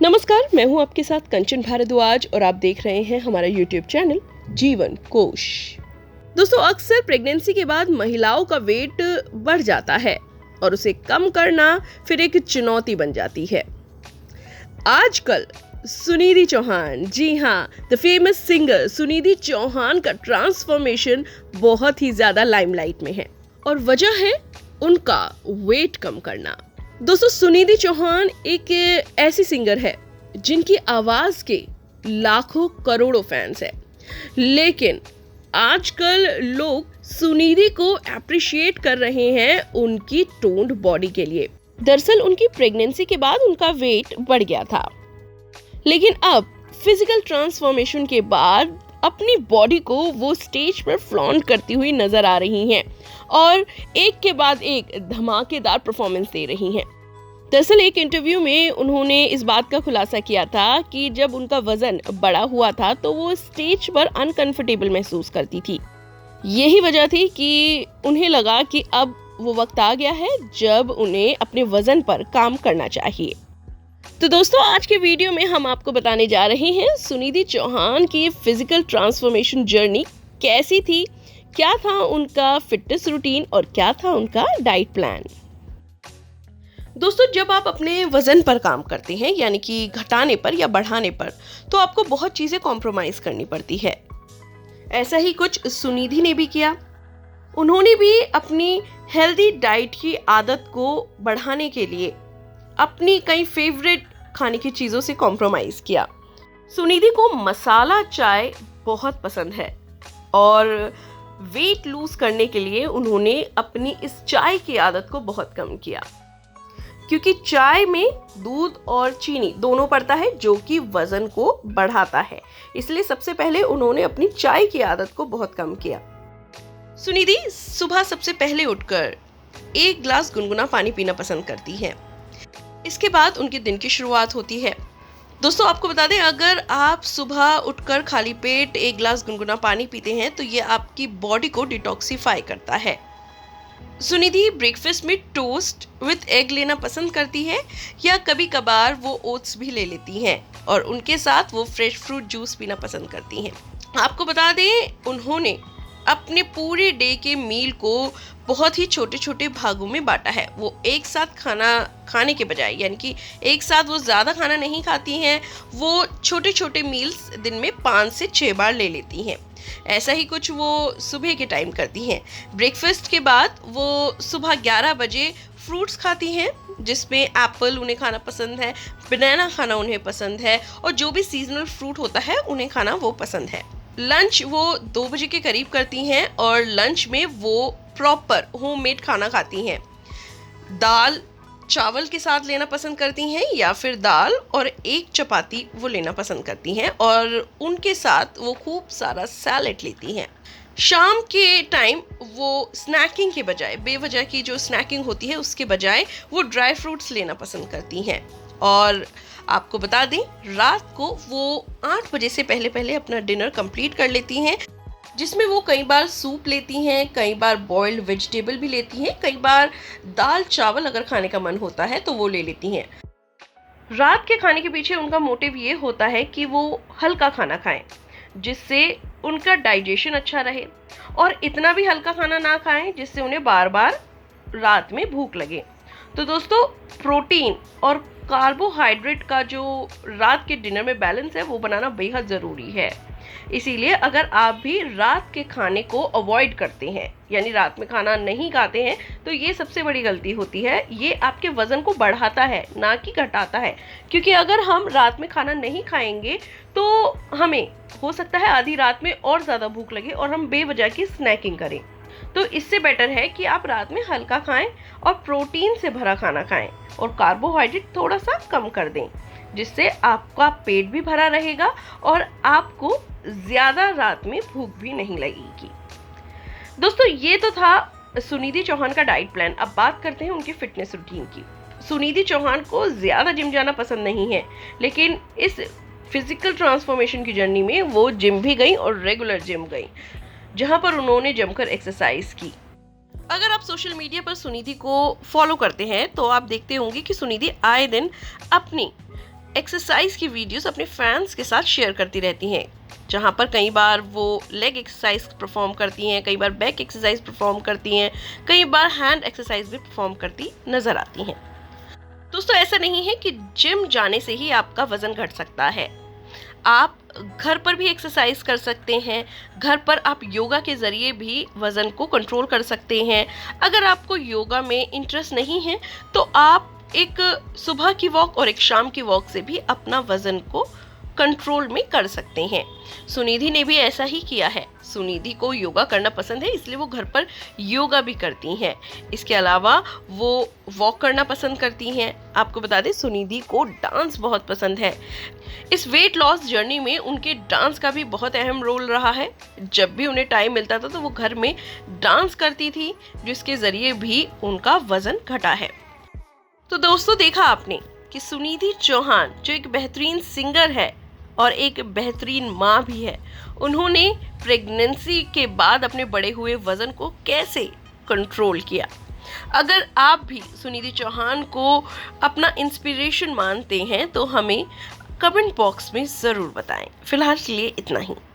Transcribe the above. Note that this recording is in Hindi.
नमस्कार, मैं हूं आपके साथ कंचन भारद्वाज और आप देख रहे हैं हमारा YouTube चैनल जीवन कोश। दोस्तों, अक्सर प्रेगनेंसी के बाद महिलाओं का वेट बढ़ जाता है और उसे कम करना फिर एक चुनौती बन जाती है। आजकल सुनिधि चौहान, जी हाँ, the famous singer Sunidhi Chauhan का ट्रांसफॉर्मेशन बहुत ही ज्यादा लाइमलाइट में है और वजह है उनका वेट कम करना। दोस्तों, सुनिधि चौहान एक ऐसी सिंगर है जिनकी आवाज के लाखों करोड़ों फैंस हैं, लेकिन आजकल लोग सुनिधि को अप्रिशिएट कर रहे हैं उनकी टोन्ड बॉडी के लिए। दरअसल उनकी प्रेगनेंसी के बाद उनका वेट बढ़ गया था, लेकिन अब फिजिकल ट्रांसफॉर्मेशन के बाद अपनी बॉडी को वो स्टेज पर फ्लॉन्ट करती हुई नजर आ रही हैं और एक के बाद एक धमाकेदार परफॉर्मेंस दे रही हैं। दरअसल एक इंटरव्यू में उन्होंने इस बात का खुलासा किया था कि जब उनका वजन बड़ा हुआ था तो वो स्टेज पर अनकंफर्टेबल महसूस करती थी। यही वजह थी कि उन्हें लगा कि अब वो वक्त आ गया है जब उन्हें अपने वजन पर काम करना चाहिए। तो दोस्तों, आज के वीडियो में हम आपको बताने जा रहे हैं सुनिधि चौहान की फिजिकल ट्रांसफॉर्मेशन जर्नी कैसी थी, क्या था उनका फिटनेस रूटीन और क्या था उनका डाइट प्लान। दोस्तों, जब आप अपने वजन पर काम करते हैं, यानी कि घटाने पर या बढ़ाने पर, तो आपको बहुत चीजें कॉम्प्रोमाइज करनी पड़ती है। ऐसा ही कुछ सुनिधि ने भी किया। उन्होंने भी अपनी हेल्दी डाइट की आदत को बढ़ाने के लिए अपनी कई फेवरेट खाने की चीज़ों से कॉम्प्रोमाइज़ किया। सुनिधि को मसाला चाय बहुत पसंद है और वेट लूज करने के लिए उन्होंने अपनी इस चाय की आदत को बहुत कम किया, क्योंकि चाय में दूध और चीनी दोनों पड़ता है जो कि वजन को बढ़ाता है। इसलिए सबसे पहले उन्होंने अपनी चाय की आदत को बहुत कम किया। सुनिधि सुबह सबसे पहले उठकर 1 गिलास गुनगुना पानी पीना पसंद करती है। इसके बाद उनके दिन की शुरुआत होती है। दोस्तों, आपको बता दें, अगर आप सुबह उठकर खाली पेट 1 गिलास गुनगुना पानी पीते हैं तो ये आपकी बॉडी को डिटॉक्सिफाई करता है। सुनिधि ब्रेकफास्ट में टोस्ट विद एग लेना पसंद करती है या कभी कभार वो ओट्स भी ले लेती हैं और उनके साथ वो फ्रेश फ्रूट जूस पीना पसंद करती हैं। आपको बता दें, उन्होंने अपने पूरे डे के मील को बहुत ही छोटे छोटे भागों में बांटा है। वो एक साथ खाना खाने के बजाय, यानी कि एक साथ वो ज़्यादा खाना नहीं खाती हैं, वो छोटे छोटे मील्स दिन में 5 से 6 बार ले लेती हैं। ऐसा ही कुछ वो सुबह के टाइम करती हैं। ब्रेकफास्ट के बाद वो सुबह 11 बजे फ्रूट्स खाती हैं, जिसमें एप्पल उन्हें खाना पसंद है, बनाना खाना उन्हें पसंद है और जो भी सीजनल फ्रूट होता है उन्हें खाना वो पसंद है। लंच वो 2 बजे के करीब करती हैं और लंच में वो प्रॉपर होममेड खाना खाती हैं। दाल चावल के साथ लेना पसंद करती हैं या फिर दाल और 1 चपाती वो लेना पसंद करती हैं और उनके साथ वो खूब सारा सैलेड लेती हैं। शाम के टाइम वो स्नैकिंग के बजाय, बेवजह की जो स्नैकिंग होती है उसके बजाय वो ड्राई फ्रूट्स लेना पसंद करती हैं। और आपको बता दें, रात को वो 8 बजे से पहले अपना डिनर कंप्लीट कर लेती हैं, जिसमें वो कई बार सूप लेती हैं, कई बार बॉइल्ड वेजिटेबल भी लेती हैं, कई बार दाल चावल अगर खाने का मन होता है तो वो ले लेती हैं। रात के खाने के पीछे उनका मोटिव ये होता है कि वो हल्का खाना खाएं, जिससे उनका डाइजेशन अच्छा रहे और इतना भी हल्का खाना ना खाएं जिससे उन्हें बार बार रात में भूख लगे। तो दोस्तों, प्रोटीन और कार्बोहाइड्रेट का जो रात के डिनर में बैलेंस है वो बनाना बेहद ज़रूरी है। इसीलिए अगर आप भी रात के खाने को अवॉइड करते हैं, यानी रात में खाना नहीं खाते हैं, तो ये सबसे बड़ी गलती होती है। ये आपके वज़न को बढ़ाता है, ना कि घटाता है, क्योंकि अगर हम रात में खाना नहीं खाएंगे तो हमें हो सकता है आधी रात में और ज़्यादा भूख लगे और हम बेवजह की स्नैकिंग करें। तो इससे बेटर है कि आप रात में हल्का खाएं और प्रोटीन से भरा खाना खाएं और कार्बोहाइड्रेट थोड़ा सा कम कर दें, जिससे आपका पेट भी भरा रहेगा और आपको ज़्यादा रात में भूख भी नहीं लगेगी। दोस्तों, ये तो था सुनिधि चौहान का डाइट प्लान। अब बात करते हैं उनकी फिटनेस रूटीन की। सुनिधि चौहान को ज़्यादा जिम जाना पसंद नहीं है, लेकिन इस फिजिकल ट्रांसफॉर्मेशन की जर्नी में वो जिम भी गई और रेगुलर जिम गई, जहां पर उन्होंने जमकर एक्सरसाइज की। अगर आप सोशल मीडिया पर सुनिधि को फॉलो करते हैं तो आप देखते होंगे कि सुनिधि आए दिन अपनी एक्सरसाइज की वीडियोस अपने फैंस के साथ शेयर करती रहती हैं, जहां पर कई बार वो लेग एक्सरसाइज परफॉर्म करती हैं, कई बार बैक एक्सरसाइज परफॉर्म करती हैं, कई बार हैंड एक्सरसाइज भी परफॉर्म करती नजर आती हैं। दोस्तों, ऐसा नहीं है कि जिम जाने से ही आपका वजन घट सकता है। आप घर पर भी एक्सरसाइज कर सकते हैं। घर पर आप योगा के ज़रिए भी वज़न को कंट्रोल कर सकते हैं। अगर आपको योगा में इंटरेस्ट नहीं है तो आप एक सुबह की वॉक और एक शाम की वॉक से भी अपना वज़न को कंट्रोल में कर सकते हैं। सुनिधि ने भी ऐसा ही किया है। सुनिधि को योगा करना पसंद है, इसलिए वो घर पर योगा भी करती हैं। इसके अलावा वो वॉक करना पसंद करती हैं। आपको बता दें, सुनिधि को डांस बहुत पसंद है। इस वेट लॉस जर्नी में उनके डांस का भी बहुत अहम रोल रहा है। जब भी उन्हें टाइम मिलता था तो वो घर में डांस करती थी, जिसके ज़रिए भी उनका वज़न घटा है। तो दोस्तों, देखा आपने कि सुनिधि चौहान जो एक बेहतरीन सिंगर है और एक बेहतरीन माँ भी है, उन्होंने प्रेगनेंसी के बाद अपने बढ़े हुए वज़न को कैसे कंट्रोल किया। अगर आप भी सुनिधि चौहान को अपना इंस्पिरेशन मानते हैं तो हमें कमेंट बॉक्स में ज़रूर बताएं। फिलहाल के लिए इतना ही।